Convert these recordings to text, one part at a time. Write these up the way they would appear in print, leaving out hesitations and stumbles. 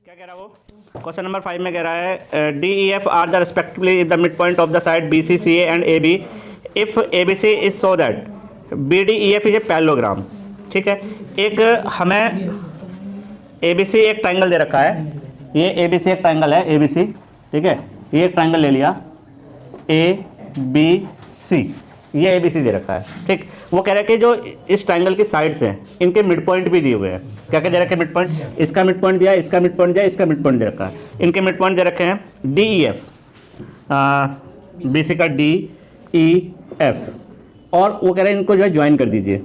क्या कह रहा है वो? क्वेश्चन नंबर 5 में कह रहा है D E F are the respectively the mid point of the side B C C A and A B if A B C is so that B D E F is a parallelogram. ठीक है, एक हमें ए B सी एक triangle दे रखा है, ये ए B सी एक triangle है, ए बी सी। ठीक है, ये एक ट्राइंगल ले लिया ए बी सी, ये ए बी सी दे रखा है। ठीक, वो कह रहा है कि जो इस ट्राइंगल की साइड्स हैं इनके मिड पॉइंट भी दिए हुए हैं। क्या क्या दे रखे मिड पॉइंट? इसका मिड पॉइंट दिया, इसका मिड पॉइंट दिया, इसका मिड पॉइंट दे रखा है। इनके मिड पॉइंट दे रखे हैं D E F, B C का डी ई एफ, और वो कह रहे हैं इनको जो है ज्वाइन कर दीजिए।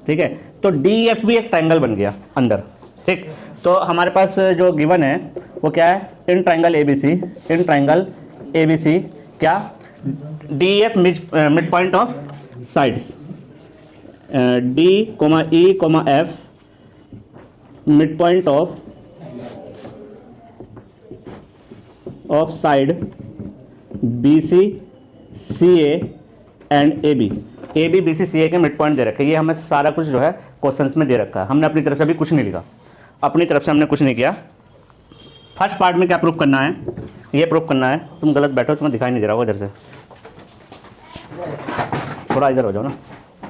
ठीक है, तो डी ई एफ भी एक ट्राइंगल बन गया अंदर। ठीक, तो हमारे पास जो गिवन है वो क्या है? In triangle A B C, in triangle A B C क्या? D F mid point of sides, D comma E comma F mid point of side B C C and A B B C C A के mid point दे रखे। ये हमें सारा कुछ जो है क्वेश्चंस में दे रखा है। हमने अपनी तरफ से अभी कुछ नहीं लिखा, अपनी तरफ से हमने कुछ नहीं किया। फर्स्ट पार्ट में क्या प्रूफ करना है? ये प्रूफ करना है। तुम गलत बैठो, तुम्हें दिखाई नहीं दे रहा होगा इधर से, थोड़ा इधर हो जाओ ना,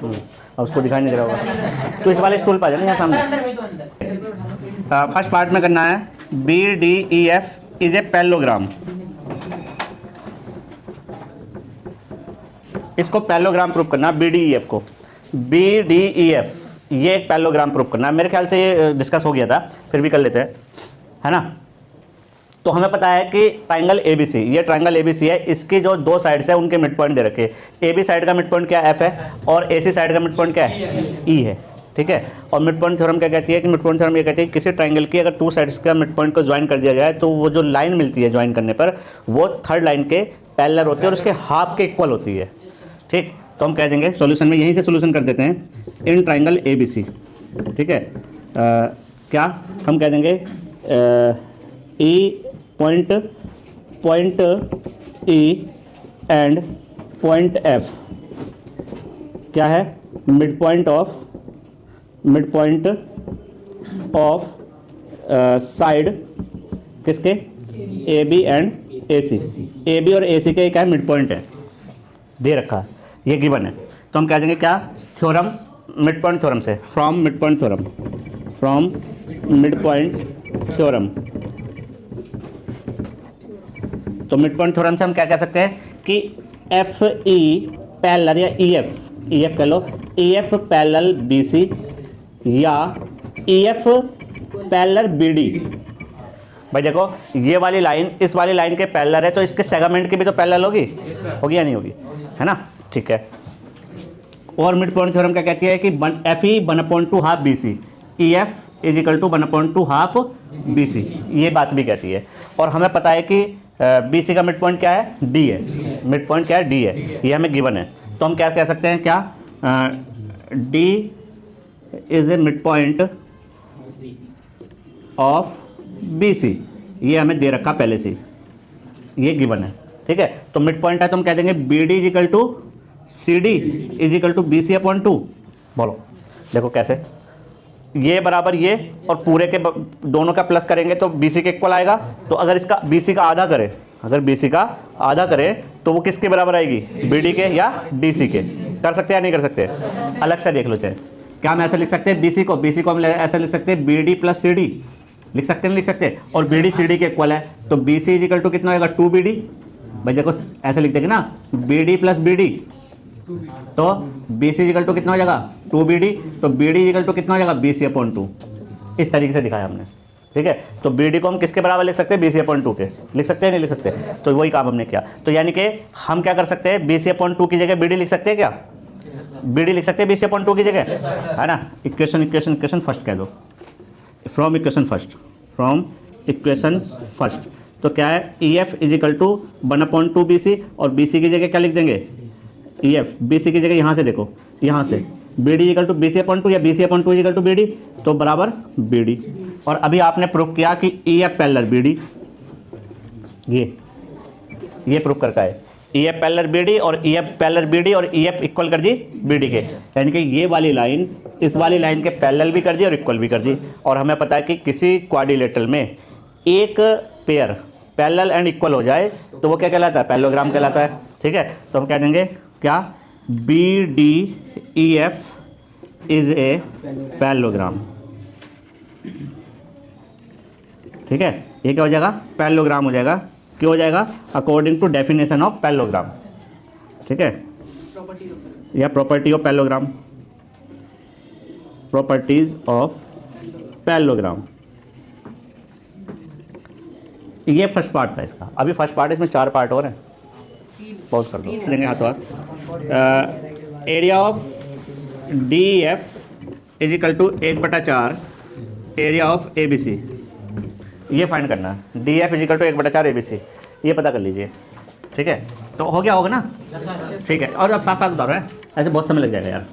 अब उसको दिखाई नहीं दे रहा होगा तो इस वाले स्टूल पर आ जाना यहाँ सामने। फर्स्ट पार्ट में करना है B D E F is a parallelogram. इसको पैरेललोग्राम प्रूफ करना, बी डी ई एफ को, बी डी ई एफ ये एक पैरेललोग्राम प्रूफ करना। मेरे ख्याल से ये डिस्कस हो गया था, फिर भी कर लेते हैं, है ना। तो हमें पता है कि ट्राइंगल ए बी सी, ये ट्राइंगल ए बी सी है, इसकी जो दो साइड्स है उनके मिड पॉइंट दे रखे। ए बी साइड का मिड पॉइंट क्या एफ है, और ए सी साइड का मिड पॉइंट क्या है? ई है। ठीक है, और मिड पॉइंट थ्योरम क्या कहती है कि मिड पॉइंट थ्योरम ये कहती है किसी ट्राइंगल की अगर टू साइड्स का मिड पॉइंट को ज्वाइन कर दिया जाए तो वो जो लाइन मिलती है ज्वाइन करने पर वो थर्ड लाइन के पैरेलल होती है और उसके हाफ के इक्वल होती है। ठीक, तो हम कह देंगे सॉल्यूशन में यहीं से सॉल्यूशन कर देते हैं इन ट्राइंगल ए बी सी। ठीक है, क्या हम कह देंगे E point E and point F क्या है? मिड पॉइंट ऑफ साइड किसके? A B and A C. A B और ए सी के क्या है? मिड पॉइंट है, दे रखा है, ये गिवन है। तो हम कह देंगे क्या? थ्योरम, मिड पॉइंट थ्योरम से, from mid point theorem, from mid point theorem. तो मिड पॉइंट थ्योरम से हम क्या कह सकते हैं कि एफ ई पैरेलल या ई एफ कह लो, E F parallel B C या E F parallel B D. भाई देखो, ये वाली लाइन इस वाली लाइन के पैरेलल है तो इसके सेगमेंट की भी तो पैरेलल होगी, होगी या नहीं होगी, है ना। ठीक है, और मिड पॉइंट थ्योरम क्या कहती है कि F E 1/2 half B C, E F is equal to 1/2 half B C, ये बात भी कहती है। और हमें पता है कि बी सी का मिड पॉइंट क्या है? डी है। मिड पॉइंट क्या है? डी है, ये हमें गिवन है। तो हम क्या कह सकते हैं? क्या D is a mid point of B C, ये हमें दे रखा पहले से, ये गिवन है। ठीक है, तो मिड पॉइंट है तो हम कह देंगे B D is equal to C D is equal to B C upon 2। बोलो देखो कैसे, ये बराबर ये, और पूरे के दोनों का प्लस करेंगे तो बी सी के इक्वल आएगा। तो अगर इसका बी सी का आधा करे, अगर बी सी का आधा करे तो वो किसके बराबर आएगी? बी डी के या डी सी के। कर सकते हैं या नहीं कर सकते? अलग से देख लो चाहे। क्या हम ऐसे लिख सकते हैं? बी सी को हम ऐसे लिख सकते हैं B D plus C D, लिख सकते हैं, लिख सकते हैं। और बी डी सी डी के इक्वल है तो B C is equal to कितना होगा? 2 बी डी। भाई देखो ऐसे लिख देंगे ना, B D plus B D, तो बी सी इक्वल टू कितना हो जाएगा? 2 बी डी। तो बी डी इक्वल टू कितना हो जाएगा? B C upon 2। इस तरीके से दिखाया हमने। ठीक है, तो बी डी को हम किसके बराबर लिख सकते हैं? बी सी अपॉन 2 के। लिख सकते हैं नहीं लिख सकते? तो वही काम हमने किया। तो यानी कि हम क्या कर सकते हैं? बी सी अपॉन 2 की जगह बी डी लिख सकते हैं। क्या बी डी लिख सकते हैं बी सी अपॉन 2 की जगह, है ना। इक्वेशन फर्स्ट कह दो, फ्रॉम इक्वेशन फर्स्ट। तो क्या है? E F is equal to 1/2 B C, और बी सी की जगह क्या लिख देंगे? ई एफ। बी सी की जगह यहाँ से देखो, यहाँ से B D equal to B C upon 2 या B C upon 2 equal to B D, तो बराबर बी डी। और अभी आपने प्रूफ किया कि E F parallel B D, ये प्रूफ करके आए E F parallel B D और E F parallel B D और ई एफ इक्वल कर दी बी डी के, यानी कि ये वाली लाइन इस वाली लाइन के पैरेलल भी कर दी और इक्वल भी कर दी। और हमें पता है कि किसी क्वाड्रिलेटरल में एक पेयर पैरेलल एंड इक्वल हो जाए तो वो क्या कहलाता है, पैरेललोग्राम कहलाता है। ठीक है, तो हम कह देंगे क्या, B D E F is a parallelogram. ठीक है, ये क्या हो जाएगा, पैरेललोग्राम हो जाएगा। क्यों हो जाएगा, according to definition of parallelogram. ठीक है, या property of parallelogram, properties of parallelogram. ये फर्स्ट पार्ट था इसका। अभी फर्स्ट पार्ट, इसमें 4 पार्ट और हैं, पॉज कर दो, लेंगे हाथों हाथ। Area of D F is equal to 1/4 area of A B C, ये फाइंड करना है। D F is equal to 1/4 A B C, ये पता कर लीजिए। ठीक है, तो हो गया होगा ना। ठीक है, और अब साथ साथ बता रहे हैं, ऐसे बहुत समय लग जाएगा यार।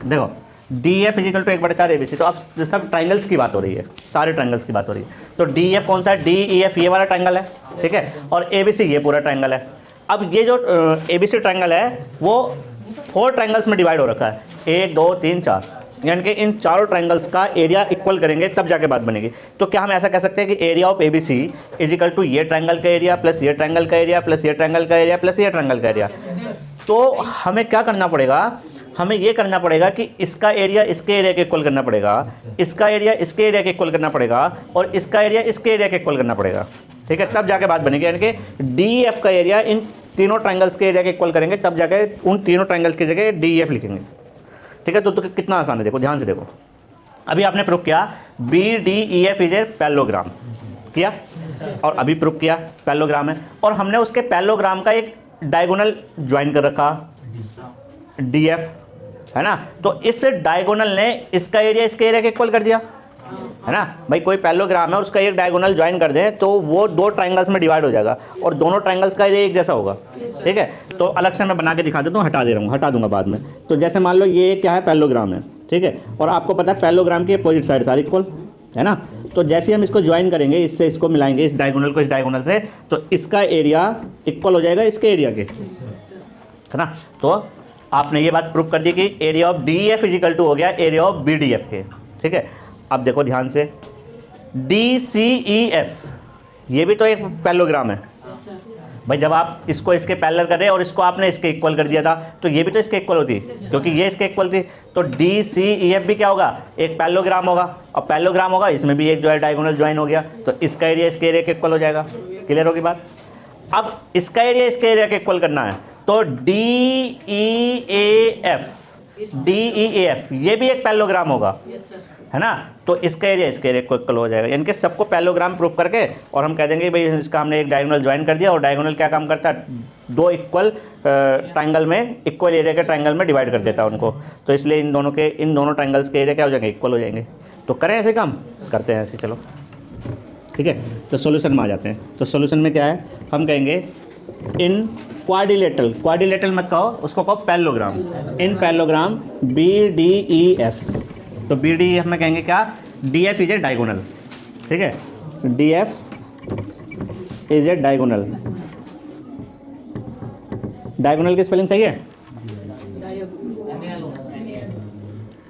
देखो D F is equal to 1/4 A B C, तो अब सब ट्राइंगल्स की बात हो रही है, सारे ट्राइंगल्स की बात हो रही है। तो डी एफ कौन सा है, डी ई एफ ये वाला ट्राइंगल है। ठीक है, और ए बी सी ये पूरा ट्राइंगल है। अब ये जो ए बी सी ट्राइंगल है वो 4 ट्राइंगल्स में डिवाइड हो रखा है, 1 2 3 4, यानी कि इन चारों ट्राइंगल्स का एरिया इक्वल करेंगे तब जाके बात बनेगी। तो क्या हम ऐसा कह सकते हैं कि area of A B C is equal to ये ट्राइंगल का एरिया प्लस ये ट्राइंगल का एरिया प्लस ये ट्राइंगल का एरिया प्लस ये ट्राइंगल का एरिया। तो हमें क्या करना पड़ेगा, हमें ये करना पड़ेगा कि इसका एरिया इसके एरिया के इक्वल करना पड़ेगा, इसका एरिया इसके एरिया के इक्वल करना पड़ेगा और इसका एरिया इसके एरिया के इक्वल करना पड़ेगा। ठीक है, तब जाके बात बनेगी, यानी कि डी एफ का एरिया इन तीनों ट्राइंगल्स के एरिया के इक्वल करेंगे, तब जाके उन तीनों ट्राइंगल्स की जगह डी एफ लिखेंगे। ठीक है, तो कितना आसान है, देखो ध्यान से देखो। अभी आपने प्रूव किया B D E F is a parallelogram किया, और अभी प्रूव किया पैरेललोग्राम है, और हमने उसके पैरेललोग्राम का एक डायगोनल ज्वाइन कर रखा डी एफ, है ना। तो इस डायगोनल ने इसका एरिया इसके एरिया के इक्वल कर दिया, है ना। भाई कोई पैरेललोग्राम है, उसका एक डायगोनल ज्वाइन कर दें तो वो 2 ट्राइंगल्स में डिवाइड हो जाएगा और दोनों ट्राइंगल्स का एरिया एक जैसा होगा। ठीक है, तो अलग से मैं बना के दिखा देता हूँ, हटा दे रहा हूँ, हटा दूंगा बाद में। तो जैसे मान लो ये क्या है, पैरेललोग्राम है। ठीक है, और आपको पता है पैरेललोग्राम की अपोजिट साइड सारी इक्वल है ना। तो जैसे हम इसको ज्वाइन करेंगे, इससे इसको मिलाएंगे, इस डायगोनल को इस डायगोनल से, तो इसका एरिया इक्वल हो जाएगा इसके एरिया के, है ना। तो आपने ये बात प्रूव कर दी कि area of D F is equal to हो गया area of B D F के। ठीक है, अब देखो ध्यान से, डी सी ई एफ ये भी तो एक पैरेललोग्राम है भाई। जब आप इसको इसके पैरेलल कर रहे हैं और इसको आपने इसके इक्वल कर दिया था, तो ये भी तो इसके इक्वल होती, क्योंकि ये इसके इक्वल थी। तो डी सी ई एफ भी क्या होगा, एक पैरेललोग्राम होगा, और पैरेललोग्राम होगा, इसमें भी एक जो है डायगोनल ज्वाइन हो गया, तो इसका एरिया इसके एरिया के इक्वल हो जाएगा। क्लियर होगी बात। अब इसका एरिया इसके एरिया के इक्वल करना है, तो D E A F, D E A F ये भी एक पैरेललोग्राम होगा, है ना। तो इसका एरिया इसके एरिया को इक्वल हो जाएगा, यानी कि सबको पैरेललोग्राम प्रूव करके और हम कह देंगे भाई इसका हमने एक डायगोनल ज्वाइन कर दिया, और डायगोनल क्या काम करता है, 2 इक्वल ट्राइंगल में, इक्वल एरिया के ट्राइंगल में डिवाइड कर देता है उनको। तो इसलिए इन दोनों ट्राइंगल्स के एरिया क्या हो जाएंगे, इक्वल हो जाएंगे। तो करें ऐसे काम, करते हैं ऐसे, चलो ठीक है। तो सोल्यूशन में आ जाते हैं। तो सोल्यूशन में क्या है, हम कहेंगे इन क्वाड्रिलेटरल, क्वाड्रिलेटरल मत कहो, उसको कहो parallelogram. In parallelogram B D E F, तो बी डी एफ में कहेंगे क्या, D F is a diagonal. ठीक है, D F is a diagonal. Diagonal की स्पेलिंग सही है,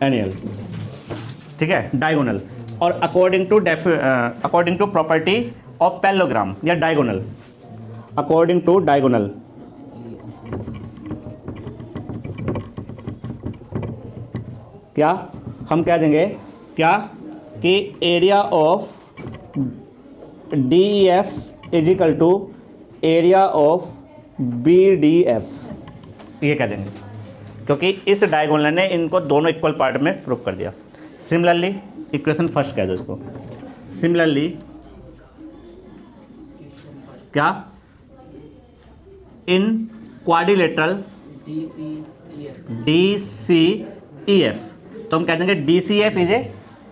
एनियल। ठीक है, डायगोनल। और according to property of parallelogram या डायगोनल, अकॉर्डिंग टू डायगोनल, क्या हम कह देंगे क्या कि area of D E F is equal to area of B D F, ये कह देंगे, क्योंकि इस डायगोनल ने इनको दोनों इक्वल पार्ट में प्रूव कर दिया। सिमिलरली इक्वेशन फर्स्ट कह दो इसको, सिमिलरली क्या, in quadrilateral D C E F, तो हम कह देंगे D C F is a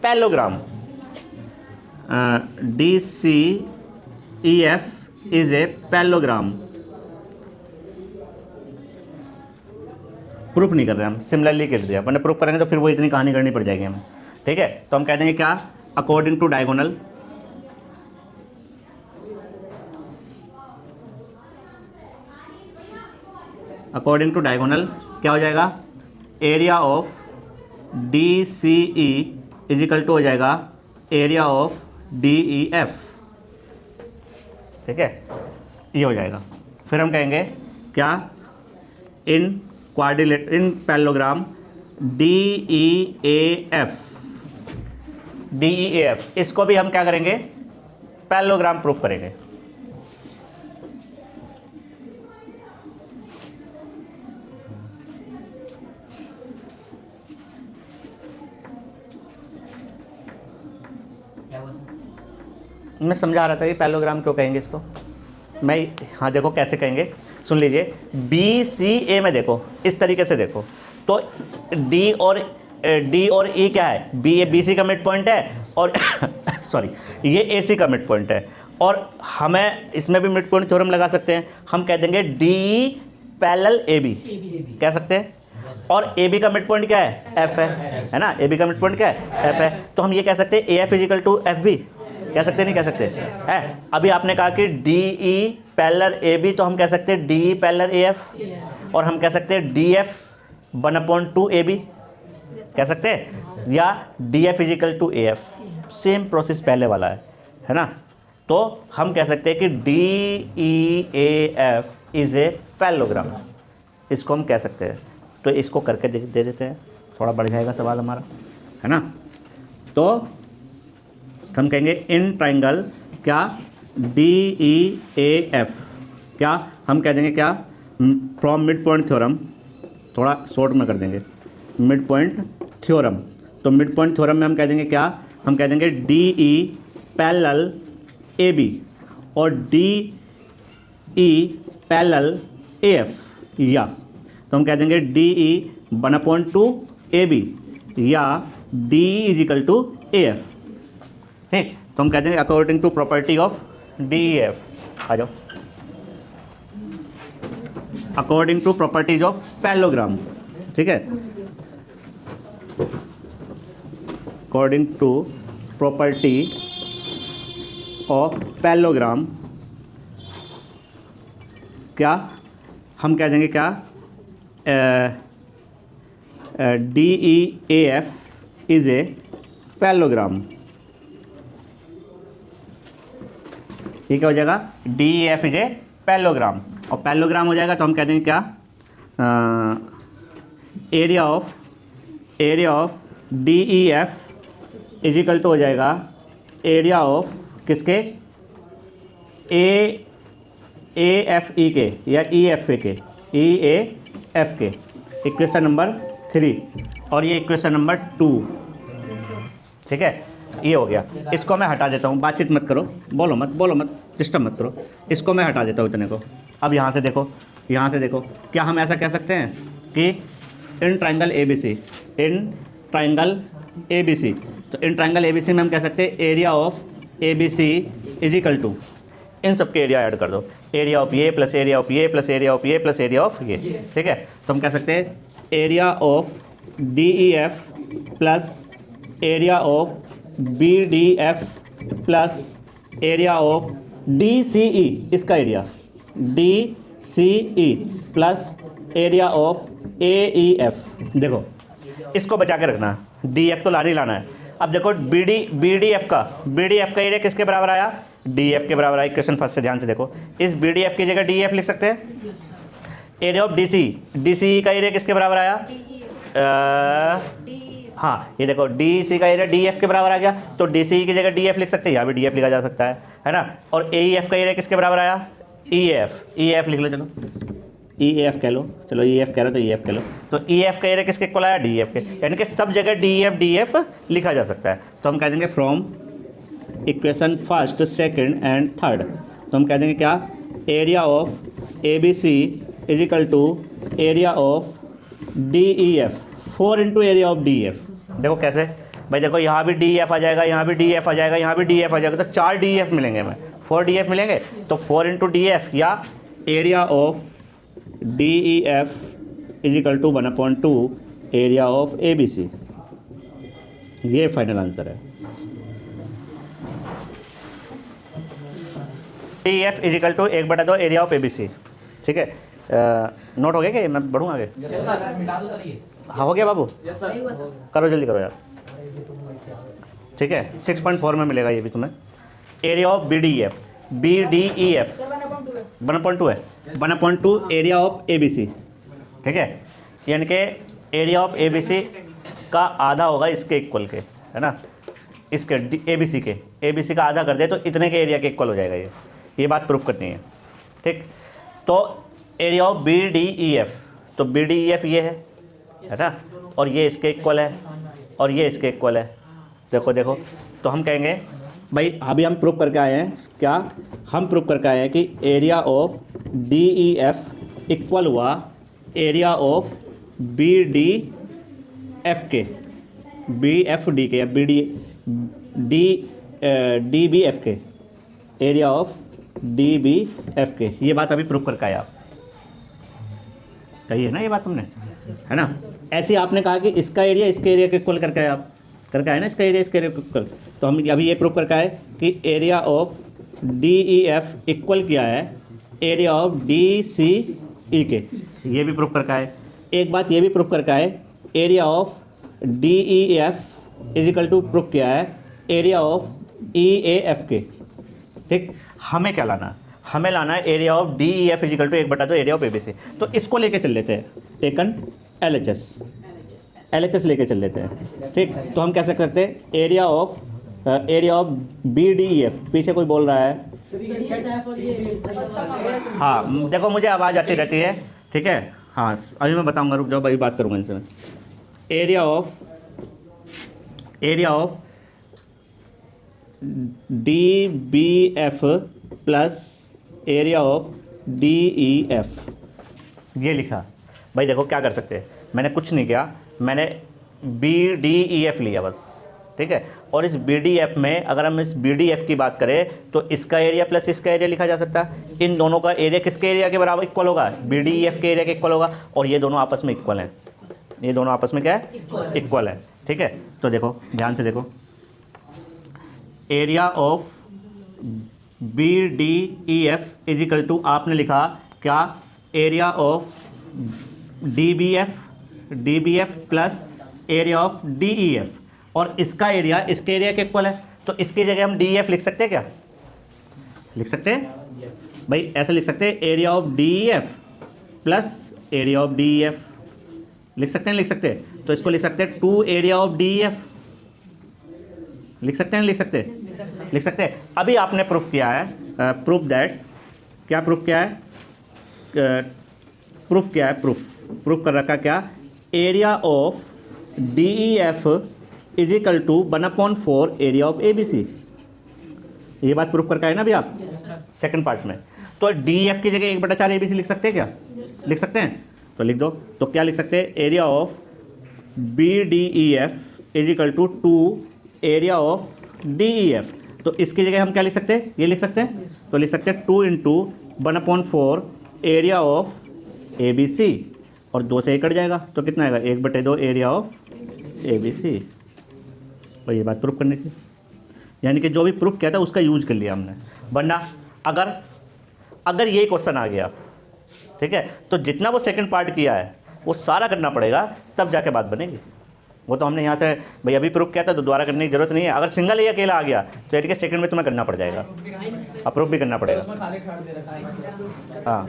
parallelogram, D C E F is a parallelogram. Proof नहीं कर रहे हम, सिमिलरली कर दिया, वरना प्रूफ करेंगे तो फिर वो इतनी कहानी करनी पड़ जाएगी हमें। ठीक है, तो हम कह देंगे क्या, according to diagonal, according to diagonal क्या हो जाएगा, area of D C E is equal to हो जाएगा area of D E F. ठीक है, ये हो जाएगा। फिर हम कहेंगे क्या, in quadrilateral in parallelogram D E A F, D E A F, इसको भी हम क्या करेंगे, पैरेललोग्राम प्रूफ करेंगे। मैं समझा रहा था कि पैरेललोग्राम क्यों कहेंगे इसको, मैं हाँ देखो कैसे कहेंगे, सुन लीजिए। बी सी ए में देखो इस तरीके से देखो, तो डी और ई क्या है, बी सी का मिड पॉइंट है और सॉरी ये ए सी का मिड पॉइंट है, और हमें इसमें भी मिड पॉइंट थ्योरम लगा सकते हैं। हम कह देंगे डी पैरेलल ए बी कह सकते हैं, और ए बी का मिड पॉइंट क्या है, एफ है ना, ए बी का मिड पॉइंट क्या है, एफ है। तो हम ये कह सकते हैं A F is equal to F B, कह सकते नहीं कह सकते है। अभी आपने कहा कि D E parallel A B, तो हम कह सकते हैं D E parallel A F, और हम कह सकते हैं डी एफ 1/2 ए बी कह सकते हैं, या D F is equal to A F, same process पहले वाला है ना। तो हम कह सकते हैं कि D E A F is a parallelogram, इसको हम कह सकते हैं। तो इसको करके दे देते हैं, थोड़ा बढ़ जाएगा सवाल हमारा, है ना। तो हम कहेंगे इन ट्राइंगल क्या, डी ई ए एफ, क्या हम कह देंगे क्या, फ्रॉम मिड पॉइंट थ्योरम, थोड़ा शॉर्ट में कर देंगे, मिड पॉइंट थ्योरम। तो मिड पॉइंट थ्योरम में हम कह देंगे क्या, हम कह देंगे D E parallel A B और D E parallel A F, या तो हम कह देंगे डी ई 1/2 ए बी या D is equal to A F. ठीक, तो हम कह देंगे according to property of D E F. आ जाओ, according to properties of parallelogram. ठीक है, according to property of parallelogram क्या हम कह देंगे क्या, D E A F is a parallelogram. ये क्या हो जाएगा, D E F is a parallelogram, और पैरेललोग्राम हो जाएगा तो हम कह देंगे क्या, area of D E F is equal to हो जाएगा एरिया ऑफ किसके, ए एफ ई के या ई एफ ए के, ई ए एफ के, इक्वेशन नंबर 3 और ये इक्वेशन नंबर 2। ठीक है, ये हो गया। इसको मैं हटा देता हूँ, बातचीत मत करो, बोलो मत, डिस्टर्ब मत करो। इसको मैं हटा देता हूँ इतने को। अब यहाँ से देखो, क्या हम ऐसा कह सकते हैं कि इन ट्राइंगल ए बी सी, तो इन ट्राइंगल ए बी सी में हम कह सकते हैं area of A B C is equal to, इन सब के एरिया ऐड कर दो, एरिया ऑफ ये प्लस एरिया ऑफ ये प्लस एरिया ऑफ ये प्लस एरिया ऑफ ये। ठीक है, तो हम कह सकते हैं area of D E F plus area of B D F plus area of D C E, इसका area D C E plus area of A E F. देखो इसको बचा के रखना, डी एफ तो लाना है। अब देखो बी डी एफ का एरिया किसके बराबर आया, डी एफ के बराबर आया। क्वेश्चन फर्स्ट से ध्यान से देखो, इस बी डी एफ की जगह डी एफ लिख सकते हैं। एरिया ऑफ डी सी का एरिया किसके बराबर आया, हाँ ये देखो डी सी का एरिया डी एफ के बराबर आ गया, तो डी सी की जगह डी एफ लिख सकते हैं, यहाँ भी डी एफ लिखा जा सकता है ना। और ए एफ का एरिया किसके बराबर आया, ई एफ लिख लो, चलो ई एफ कह लो, चलो ई एफ कह रहे हो तो ई एफ कह लो। तो ई एफ का एरिया किसके इक्वल आया, डी एफ के, यानी कि सब जगह डी एफ लिखा जा सकता है। तो हम कह देंगे from equation first, second and third, तो हम कह देंगे क्या, area of A B C is equal to area of D E F 4 into area of D F. देखो कैसे भाई, देखो यहाँ भी डी एफ आ जाएगा, यहाँ भी डी एफ आ जाएगा, यहाँ भी डी एफ आ जाएगा, तो 4 डी एफ मिलेंगे हमें, 4 डी एफ मिलेंगे। तो 4 इंटू डी एफ या area of D E F is equal to 1/2 area of A B C, ये फाइनल आंसर है। D F is equal to 1/2 area of A B C. ठीक है, note हो गया क्या? मैं बढ़ूँ आगे? हाँ हो गया बाबू? करो जल्दी करो यार। ठीक है 6.4 में मिलेगा ये भी तुम्हें। Area of B D E F, B D E F 1.2 है, 1/2 area of A B C. ठीक है, यानी कि area of A B C का आधा होगा इसके इक्वल के, है ना, इसके ए बी सी का आधा कर दे तो इतने के एरिया के इक्वल हो जाएगा ये बात प्रूफ करनी है। ठीक, तो area of B D E F, तो बी डी ई एफ ये है ना, और ये इसके इक्वल है और ये इसके इक्वल है। देखो देखो, तो हम कहेंगे भाई अभी हम प्रूफ करके आए हैं, क्या हम प्रूफ करके आए हैं कि area of D E F equal हुआ area of B D F के, बी एफ डी के या B D D B F के, area of D B F के। ये बात अभी प्रूफ करके आया आप, कही है ना ये बात तुमने, है ना। ऐसे आपने कहा कि इसका एरिया इसके एरिया के इक्वल करके आए, आप करके आए ना, इसका एरिया इसके एरिया के इक्वल। तो हम अभी ये प्रूफ करके आए कि area of D E F equal किया है एरिया ऑफ डी सी ई के, ये भी प्रूफ करके आए। एक बात ये भी प्रूफ करके आए, area of D E F is equal to proof किया है area of E A F के। ठीक, हमें क्या लाना, हमें लाना है area of D E F is equal to 1/2 area of A B C. तो इसको लेके चल लेते हैं, टेकन एल एच एस लेके चल लेते हैं। ठीक, तो हम कैसे करते हैं area of B D E F, पीछे कोई बोल रहा है, हाँ देखो मुझे आवाज़ आती रहती है। ठीक है, हाँ अभी मैं बताऊंगा, रुक जाओ अभी बात करूंगा इनसे। Area of D B F plus area of D E F, ये लिखा। भाई देखो क्या कर सकते हैं, मैंने कुछ नहीं किया, मैंने बी डी ई एफ लिया बस। ठीक है, और इस बी डी एफ में अगर हम इस बी डी एफ की बात करें तो इसका एरिया प्लस इसका एरिया लिखा जा सकता है। इन दोनों का एरिया किसके एरिया के बराबर इक्वल होगा, बी डी ई एफ के एरिया के इक्वल होगा, और ये दोनों आपस में इक्वल हैं, ये दोनों आपस में क्या है, इक्वल है। ठीक है, तो देखो ध्यान से देखो, area of B D E F is equal to आपने लिखा क्या, area of D B F plus area of D E F, और इसका एरिया इसके एरिया के इक्वल है। तो इसकी जगह हम डी ई एफ लिख सकते हैं क्या, लिख सकते हैं भाई, ऐसे लिख सकते हैं area of D E F plus area of D E F, लिख सकते हैं, लिख सकते हैं। तो इसको लिख सकते हैं 2 area of D E F, लिख सकते हैं, लिख सकते हैं, लिख सकते हैं। अभी आपने प्रूफ किया है, प्रूफ दैट, क्या प्रूफ किया है, प्रूफ किया है, प्रूफ कर रखा क्या, area of D E F is equal to 1/4 area of A B C. ये बात प्रूफ करके आए ना अभी आप सेकंड पार्ट में। तो डी ई एफ की जगह 1/4 ए बी सी लिख सकते हैं क्या, लिख सकते हैं, तो लिख दो। तो क्या लिख सकते हैं, area of B D E F is equal to 2 area of D E F. तो इसकी जगह हम क्या लिख सकते हैं, ये लिख सकते हैं, तो लिख सकते हैं 2 × 1/4 area of A B C, और 2 से 1 कट जाएगा तो कितना आएगा, 1/2 area of A B C. और ये बात प्रूफ करनी थी, यानी कि जो भी प्रूफ किया था उसका यूज कर लिया हमने। वरना अगर ये क्वेश्चन आ गया, ठीक है, तो जितना वो सेकंड पार्ट किया है वो सारा करना पड़ेगा, तब जाके बात बनेगी। वो तो हमने यहाँ से भाई अभी प्रूफ किया था तो दोबारा करने की जरूरत नहीं है। अगर सिंगल ही अकेला आ गया तो एट के सेकंड में तुम्हें करना पड़ जाएगा, अप्रूव भी करना पड़ेगा। हाँ